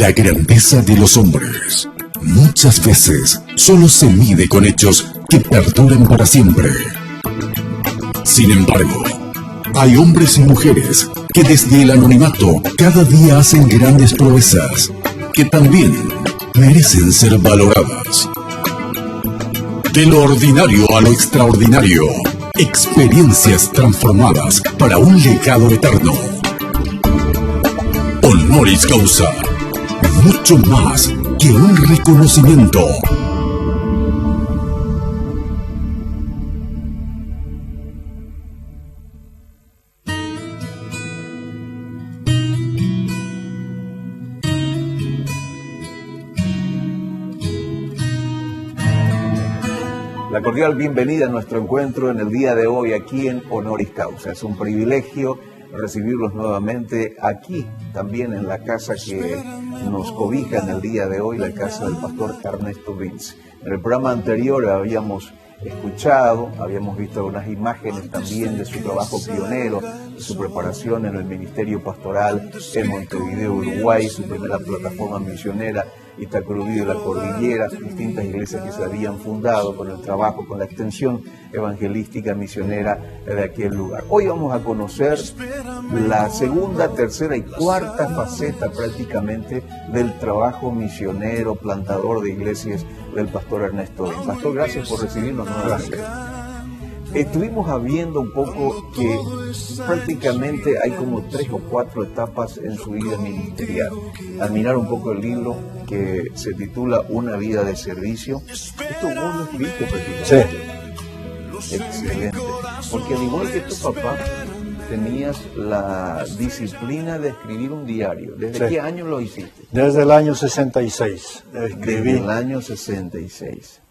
La grandeza de los hombres muchas veces solo se mide con hechos que perduran para siempre. Sin embargo, hay hombres y mujeres que desde el anonimato cada día hacen grandes proezas, que también merecen ser valoradas. De lo ordinario a lo extraordinario, experiencias transformadas para un legado eterno. Honoris causa, mucho más que un reconocimiento. La cordial bienvenida a nuestro encuentro en el día de hoy aquí en Honoris Causa. Es un privilegio recibirlos nuevamente aquí, también en la casa que nos cobija en el día de hoy, la casa del pastor Ernesto Vince. En el programa anterior habíamos escuchado, habíamos visto algunas imágenes también de su trabajo pionero, de su preparación en el ministerio pastoral en Montevideo, Uruguay, su primera plataforma misionera, Itacurubí de la Cordillera, distintas iglesias que se habían fundado con el trabajo, con la extensión evangelística misionera de aquel lugar. Hoy vamos a conocer la segunda, tercera y cuarta faceta prácticamente del trabajo misionero, plantador de iglesias del pastor Ernesto. Pastor, gracias por recibirnos nuevamente. Estuvimos viendo un poco que prácticamente hay como 3 o 4 etapas en su vida ministerial. Al mirar un poco el libro que se titula Una vida de servicio, esto vos lo escribiste prácticamente. Sí. Excelente. Porque al igual que tu papá, tenías la disciplina de escribir un diario. ¿Desde qué año lo hiciste? Desde el año 66. Desde el año 66.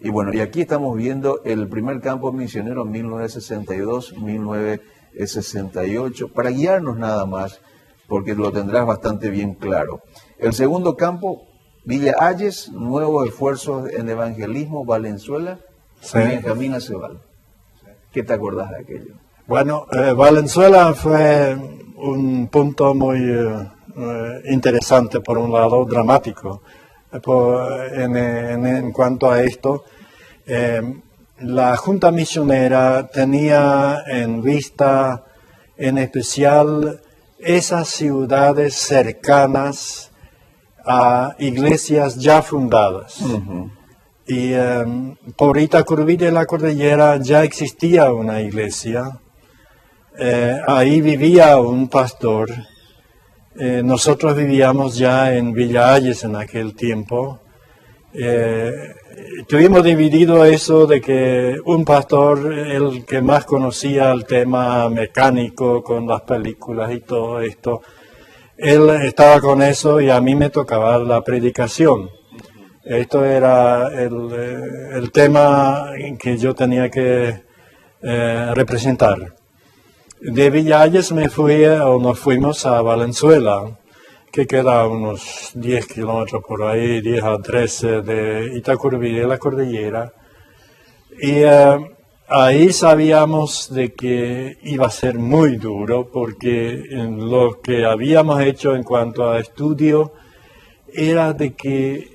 Y bueno, y aquí estamos viendo el primer campo misionero 1962-1968, para guiarnos nada más, porque lo tendrás bastante bien claro. El segundo campo, Villa Ayes, nuevos esfuerzos en evangelismo, Valenzuela, y Benjamín Aceval. ¿Qué te acordás de aquello? Bueno, Valenzuela fue un punto muy interesante, por un lado, dramático. En cuanto a esto, la Junta Misionera tenía en vista en especial esas ciudades cercanas a iglesias ya fundadas. Uh-huh. Y por Itacurubí de la Cordillera ya existía una iglesia, ahí vivía un pastor. Nosotros vivíamos ya en Villa Ayes en aquel tiempo. Tuvimos dividido eso de que un pastor, el que más conocía el tema mecánico con las películas y todo esto, él estaba con eso y a mí me tocaba la predicación. Esto era el tema que yo tenía que representar. De Villa Ayes nos fuimos a Valenzuela, que queda a unos 10 kilómetros por ahí, 10 a 13 de Itacurubí de la Cordillera. Y ahí sabíamos de que iba a ser muy duro, porque lo que habíamos hecho en cuanto a estudio era de que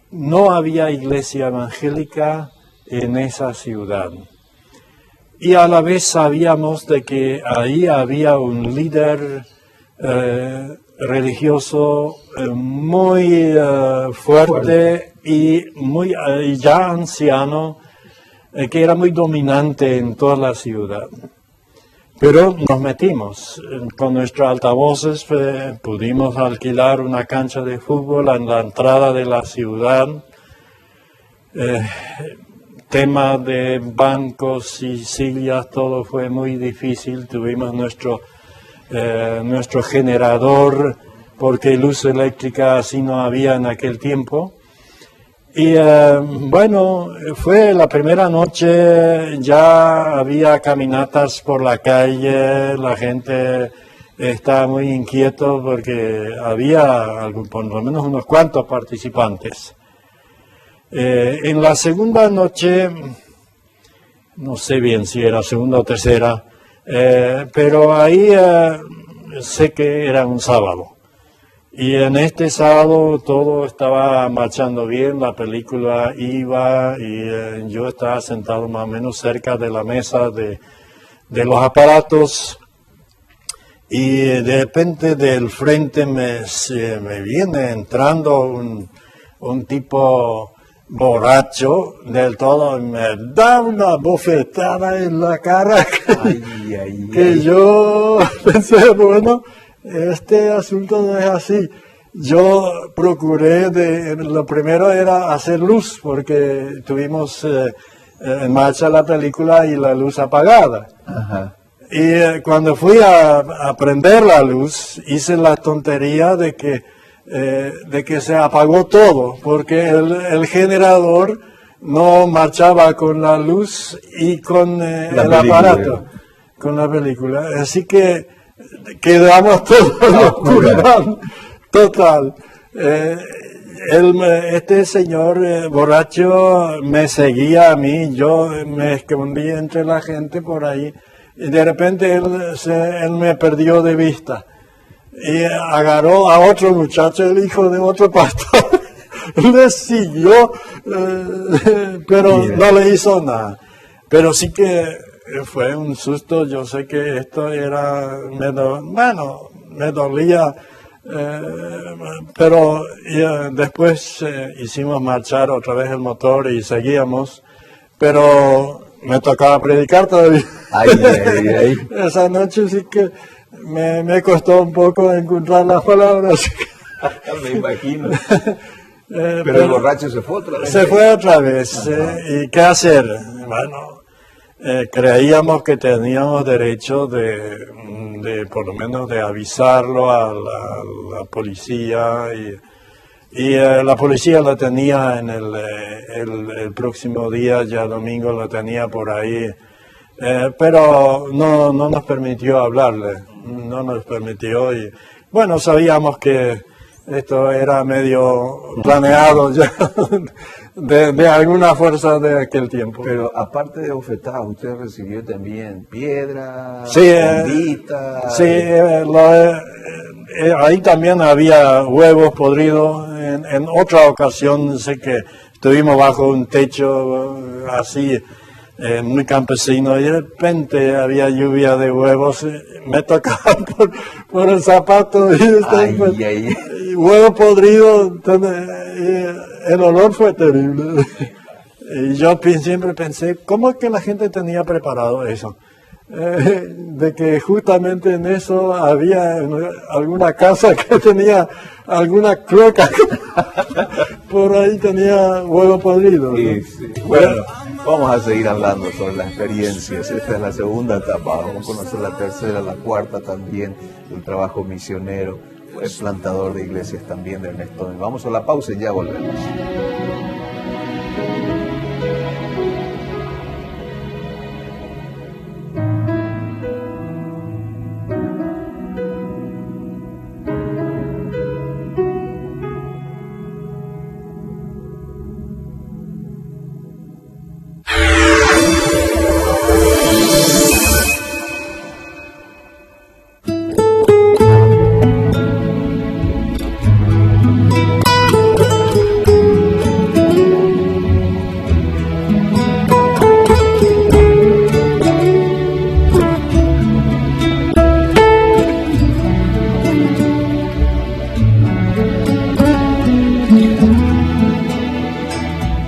no había iglesia evangélica en esa ciudad. Y a la vez sabíamos de que ahí había un líder religioso muy fuerte y muy ya anciano, que era muy dominante en toda la ciudad. Pero nos metimos con nuestros altavoces, pudimos alquilar una cancha de fútbol en la entrada de la ciudad. Tema de bancos y sillas, todo fue muy difícil. Tuvimos nuestro generador, porque luz eléctrica así no había en aquel tiempo. Y bueno, fue la primera noche, ya había caminatas por la calle, la gente estaba muy inquieto porque había por lo menos unos cuantos participantes. En la segunda noche, no sé bien si era segunda o tercera, pero ahí sé que era un sábado. Y en este sábado todo estaba marchando bien, la película iba y yo estaba sentado más o menos cerca de la mesa de los aparatos y de repente del frente me viene entrando un tipo borracho del todo y me da una bofetada en la cara que yo pensé, bueno, este asunto no es así. Yo procuré, lo primero era hacer luz, porque tuvimos en marcha la película y la luz apagada. Ajá. Y cuando fui a prender la luz, hice la tontería de que se apagó todo, porque el generador no marchaba con la luz y con el aparato, con la película. Así que quedamos todos en la oscuridad total. Este señor borracho me seguía a mí, yo me escondí entre la gente por ahí y de repente él me perdió de vista y agarró a otro muchacho, el hijo de otro pastor, le siguió, pero no le hizo nada. Pero sí que fue un susto, yo sé que esto era, me dolía, pero después hicimos marchar otra vez el motor y seguíamos, pero me tocaba predicar todavía. Ay. Esa noche sí que me costó un poco encontrar las palabras. Me imagino. Pero el borracho se fue otra vez. Se fue otra vez. ¿Y qué hacer? Bueno, creíamos que teníamos derecho de por lo menos de avisarlo a la policía y la policía lo tenía en el próximo día, ya domingo lo tenía por ahí, pero no nos permitió hablarle, no nos permitió y bueno, sabíamos que esto era medio planeado ya de alguna fuerza de aquel tiempo. Pero aparte de bofetadas, usted recibió también piedras, sí, bombitas. Sí, ahí también había huevos podridos. En otra ocasión sé que estuvimos bajo un techo así, muy campesino, y de repente había lluvia de huevos. Me tocaban por el zapato y huevo podrido. El olor fue terrible. Y yo siempre pensé, ¿cómo es que la gente tenía preparado eso? De que justamente en eso había alguna casa que tenía alguna cloaca, por ahí tenía huevo podrido, ¿no? Sí. Bueno, vamos a seguir hablando sobre las experiencias. Esta es la segunda etapa, vamos a conocer la tercera, la cuarta también, el trabajo misionero, el plantador de iglesias también de Ernesto. Vamos a la pausa y ya volvemos.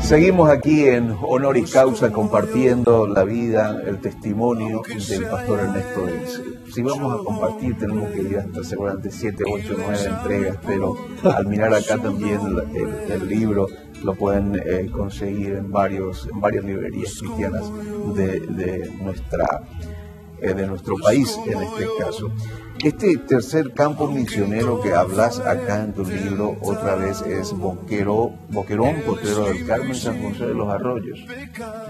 Seguimos aquí en Honoris Causa compartiendo la vida, el testimonio del pastor Ernesto Elce. Si vamos a compartir tenemos que ir hasta seguramente 7, 8, 9 entregas, pero al mirar acá también el libro lo pueden conseguir en varias librerías cristianas de nuestro país en este caso. Este tercer campo misionero que hablas acá en tu libro otra vez es Boquerón, Potrero del Carmen, San José de los Arroyos.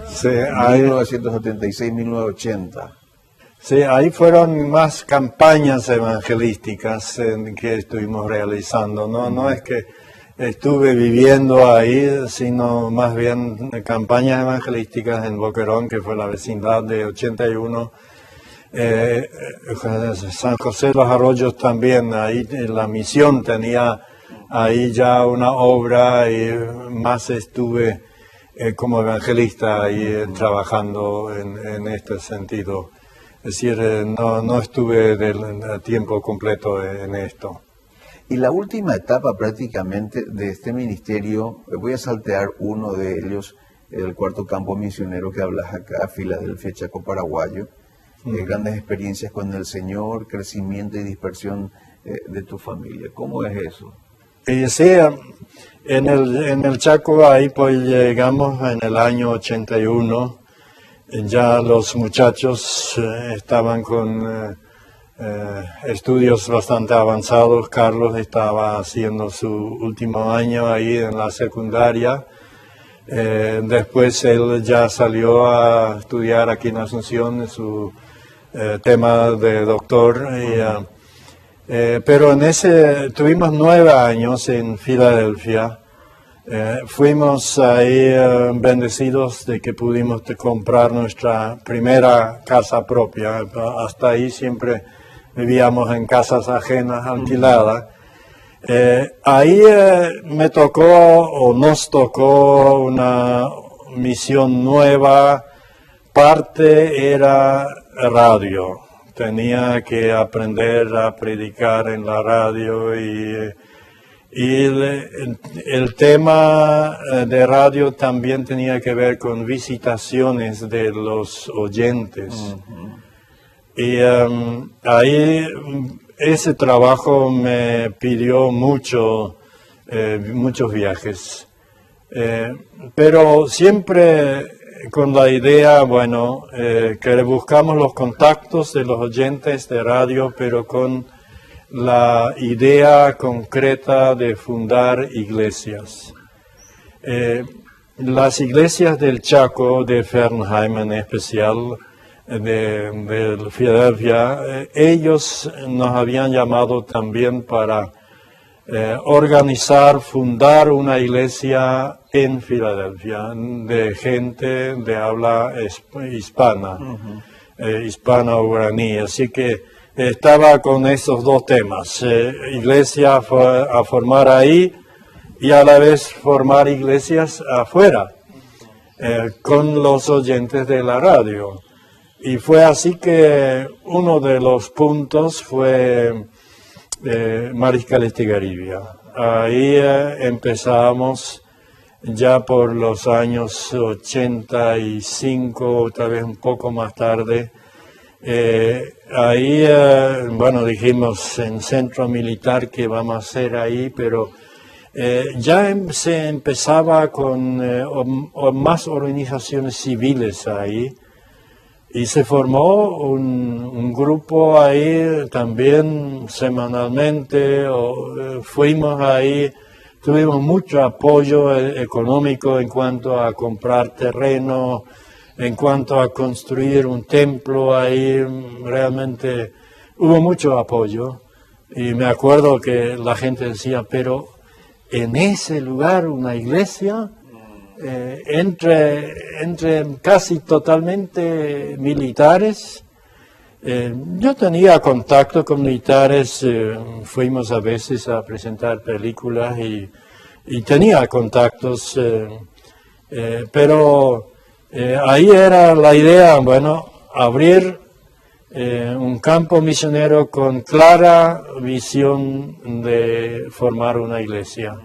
Sí, 1976-1980. Sí, ahí fueron más campañas evangelísticas que estuvimos realizando. No es que estuve viviendo ahí, sino más bien campañas evangelísticas en Boquerón, que fue la vecindad de 81. San José de los Arroyos también, ahí la misión tenía ahí ya una obra y más estuve como evangelista ahí trabajando en este sentido. Es decir, no estuve del tiempo completo en esto. Y la última etapa prácticamente de este ministerio, voy a saltear uno de ellos, el cuarto campo misionero que hablas acá, Filadelfia, Chaco Paraguayo. Grandes experiencias con el Señor, crecimiento y dispersión de tu familia. ¿Cómo es eso? Sí, en el Chaco ahí pues llegamos en el año 81. Ya los muchachos estaban con estudios bastante avanzados. Carlos estaba haciendo su último año ahí en la secundaria. Después él ya salió a estudiar aquí en Asunción su tema de doctor. Pero en ese tuvimos 9 años en Filadelfia. Fuimos ahí bendecidos de que pudimos comprar nuestra primera casa propia. Hasta ahí siempre vivíamos en casas ajenas, alquiladas. Ahí me tocó o nos tocó una misión nueva. Parte era radio. Tenía que aprender a predicar en la radio y el tema de radio también tenía que ver con visitaciones de los oyentes. Y ahí ese trabajo me pidió muchos viajes. Pero siempre con la idea, que buscamos los contactos de los oyentes de radio, pero con la idea concreta de fundar iglesias. Las iglesias del Chaco, de Fernheim en especial, de Filadelfia, ellos nos habían llamado también para fundar una iglesia en Filadelfia de gente de habla hispana, hispano-guaraní. Así que estaba con esos dos temas, iglesia a formar ahí y a la vez formar iglesias afuera, con los oyentes de la radio. Y fue así que uno de los puntos fue Mariscal Estigarribia. Ahí empezamos ya por los años 85, tal vez un poco más tarde. Ahí, dijimos en centro militar que vamos a hacer ahí, pero ya se empezaba con más organizaciones civiles ahí. Y se formó un grupo ahí también semanalmente, fuimos ahí, tuvimos mucho apoyo económico en cuanto a comprar terreno, en cuanto a construir un templo ahí, realmente hubo mucho apoyo. Y me acuerdo que la gente decía, pero en ese lugar una iglesia, entre casi totalmente militares. Yo tenía contacto con militares, fuimos a veces a presentar películas y tenía contactos, pero ahí era la idea, abrir un campo misionero con clara visión de formar una iglesia.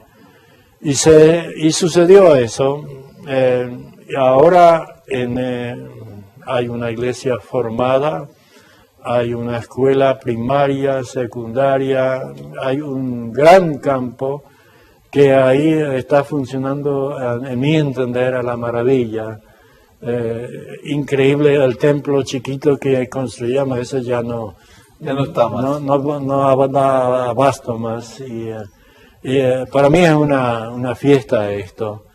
Y sucedió eso. Y ahora hay una iglesia formada, hay una escuela primaria, secundaria, hay un gran campo que ahí está funcionando, en mi entender, a la maravilla. Increíble el templo chiquito que construíamos, eso ya no está más. No da abasto más. Para mí es una fiesta esto.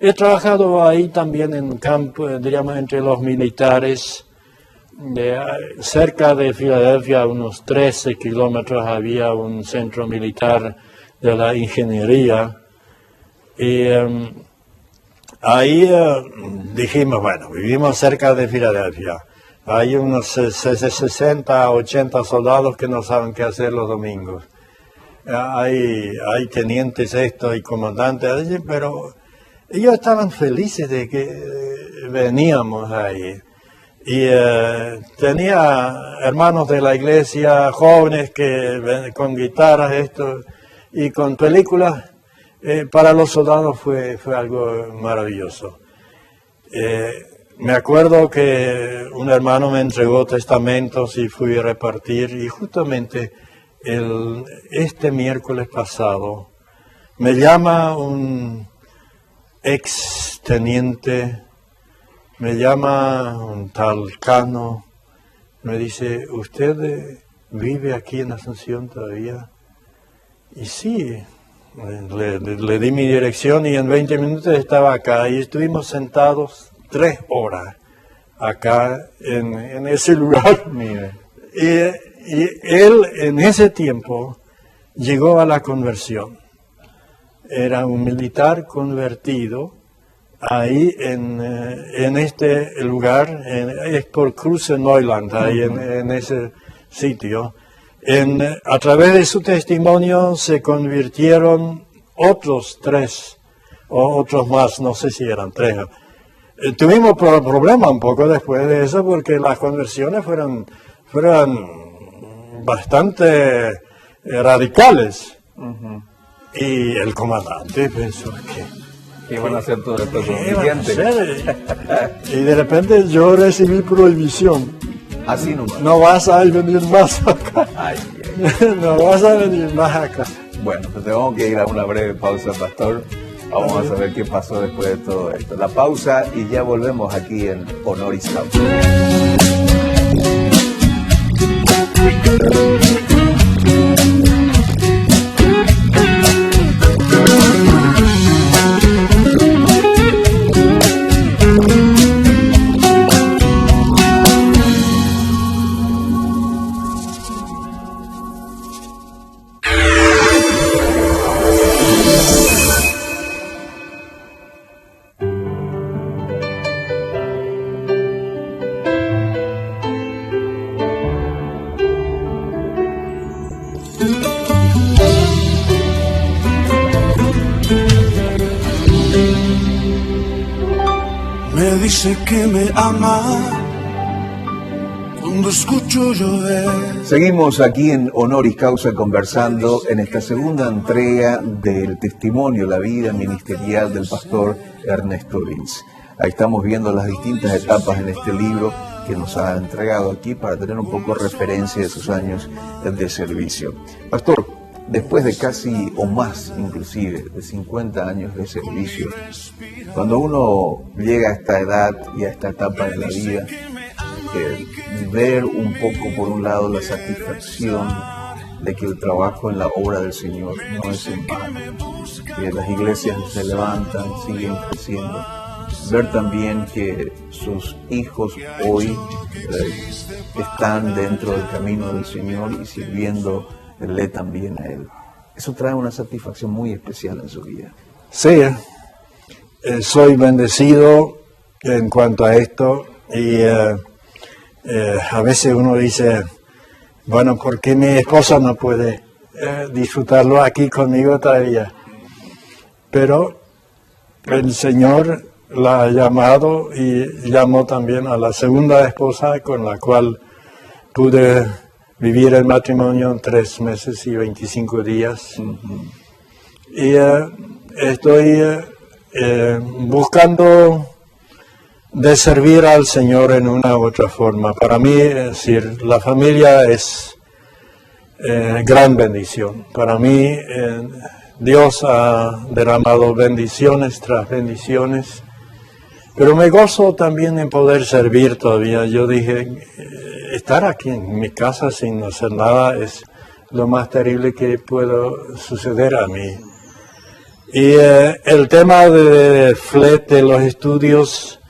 He trabajado ahí también en campo, diríamos, entre los militares. Cerca de Filadelfia, a unos 13 kilómetros, había un centro militar de la ingeniería. Y ahí dijimos, vivimos cerca de Filadelfia. Hay unos 60, 80 soldados que no saben qué hacer los domingos. Hay tenientes esto y comandantes allí, pero ellos estaban felices de que veníamos ahí. Y tenía hermanos de la iglesia, jóvenes que con guitarras, esto, y con películas. Para los soldados fue algo maravilloso. Me acuerdo que un hermano me entregó testamentos y fui a repartir, y justamente este miércoles pasado me llama un ex teniente, me llama un tal Cano, me dice, ¿usted vive aquí en Asunción todavía? Y sí, le di mi dirección y en 20 minutos estaba acá y estuvimos sentados 3 horas acá en ese lugar. Y él en ese tiempo llegó a la conversión. Era un militar convertido ahí en este lugar, es por Cruce Neuland, ahí en ese sitio. A través de su testimonio se convirtieron otros 3, o otros más, no sé si eran 3. Tuvimos problemas un poco después de eso porque las conversiones fueron bastante radicales. Uh-huh. Y el comandante pensó que iban a hacer todo esto conveniente. Y de repente yo recibí prohibición. Así no. No vas a venir más acá. No vas a venir más acá. Bueno, pues tenemos que ir a una breve pausa, pastor. Vamos a saber qué pasó después de todo esto. La pausa y ya volvemos aquí en Honoris Causa. Dice que me ama cuando escucho llover. Seguimos aquí en Honoris Causa conversando en esta segunda entrega del testimonio, la vida ministerial del pastor Ernesto Lins. Ahí estamos viendo las distintas etapas en este libro que nos ha entregado aquí para tener un poco de referencia de sus años de servicio. Pastor, después de casi o más inclusive de 50 años de servicio, cuando uno llega a esta edad y a esta etapa de la vida, ver un poco por un lado la satisfacción de que el trabajo en la obra del Señor no es en vano, que las iglesias se levantan, siguen creciendo, ver también que sus hijos hoy están dentro del camino del Señor y sirviéndole también a Él. Eso trae una satisfacción muy especial en su vida. Sí, soy bendecido en cuanto a esto y a veces uno dice, bueno, ¿por qué mi esposa no puede disfrutarlo aquí conmigo todavía? Pero el Señor la ha llamado y llamó también a la segunda esposa con la cual pude vivir el matrimonio en 3 meses y 25 días. Uh-huh. Y estoy buscando de servir al Señor en una u otra forma. Para mí, es decir, la familia es gran bendición. Para mí, Dios ha derramado bendiciones tras bendiciones, pero me gozo también en poder servir todavía. Yo dije, estar aquí en mi casa sin hacer nada es lo más terrible que puede suceder a mí. Y el tema de FLET, de los estudios,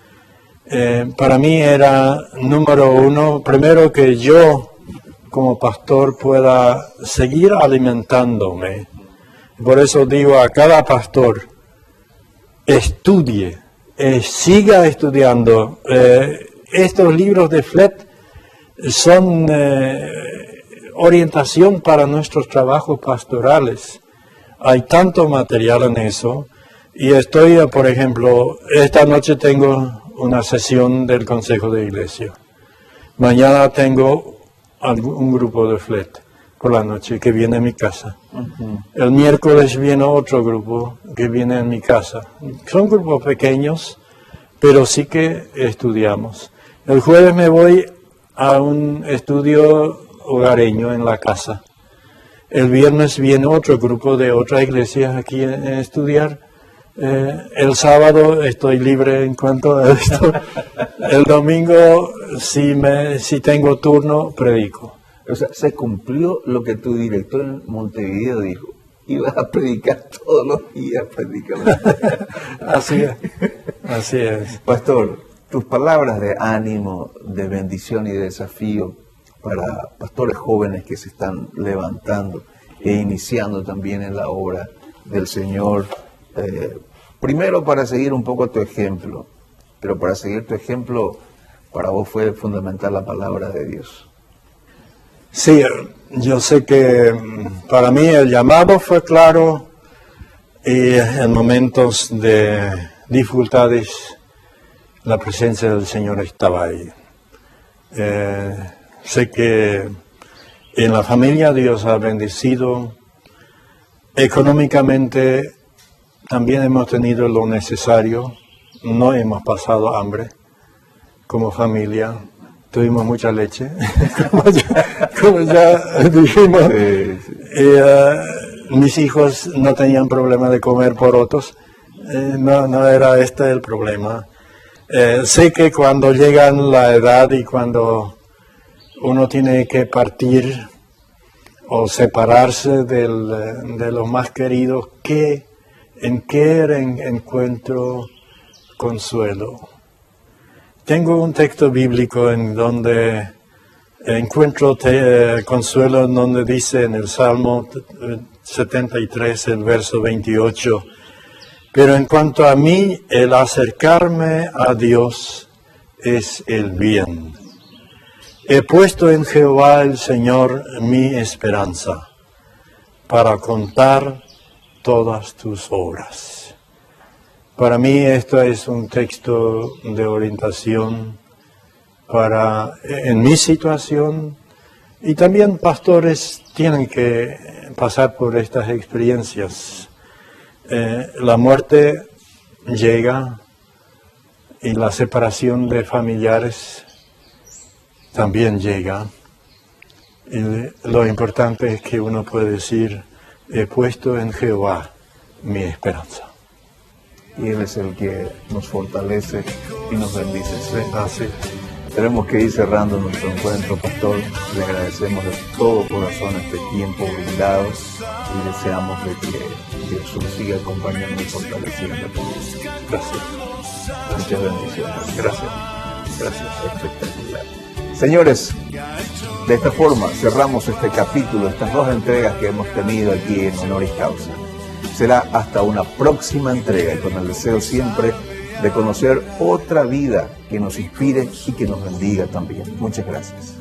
para mí era número 1, primero que yo como pastor pueda seguir alimentándome. Por eso digo a cada pastor, estudie, siga estudiando. Estos libros de FLET son orientación para nuestros trabajos pastorales. Hay tanto material en eso. Y estoy, por ejemplo, esta noche tengo una sesión del Consejo de Iglesia. Mañana tengo un grupo de flete por la noche que viene a mi casa. El miércoles viene otro grupo que viene a mi casa. Son grupos pequeños, pero sí que estudiamos. El jueves me voy a un estudio hogareño en la casa. El viernes viene otro grupo de otra iglesia aquí a estudiar. El sábado estoy libre en cuanto a esto. El domingo, si tengo turno, predico. O sea, se cumplió lo que tu director en Montevideo dijo. Ibas a predicar todos los días prácticamente. Así es. Pastor, tus palabras de ánimo, de bendición y de desafío para pastores jóvenes que se están levantando e iniciando también en la obra del Señor. Primero para seguir un poco tu ejemplo, pero para seguir tu ejemplo, para vos fue fundamental la palabra de Dios. Sí, yo sé que para mí el llamado fue claro y en momentos de dificultades la presencia del Señor estaba ahí. Sé que en la familia Dios ha bendecido. Económicamente también hemos tenido lo necesario. No hemos pasado hambre como familia. Tuvimos mucha leche, como ya dijimos. Mis hijos no tenían problema de comer porotos. No era este el problema. Sé que cuando llegan la edad y cuando uno tiene que partir o separarse de los más queridos, ¿en qué encuentro consuelo? Tengo un texto bíblico en donde encuentro consuelo, en donde dice en el Salmo 73, el verso 28, pero en cuanto a mí, el acercarme a Dios es el bien. He puesto en Jehová el Señor mi esperanza, para contar todas tus obras. Para mí esto es un texto de orientación en mi situación, y también pastores tienen que pasar por estas experiencias. La muerte llega y la separación de familiares también llega. Y lo importante es que uno puede decir, he puesto en Jehová mi esperanza. Y Él es el que nos fortalece y nos bendice. Sí, así. Tenemos que ir cerrando nuestro encuentro, pastor. Le agradecemos de todo corazón este tiempo brindado y deseamos de que Dios nos siga acompañando y fortaleciendo. Gracias. Muchas bendiciones. Gracias. Espectacular. Señores, de esta forma cerramos este capítulo, estas 2 entregas que hemos tenido aquí en Honoris Causa. Será hasta una próxima entrega y con el deseo siempre de conocer otra vida que nos inspire y que nos bendiga también. Muchas gracias.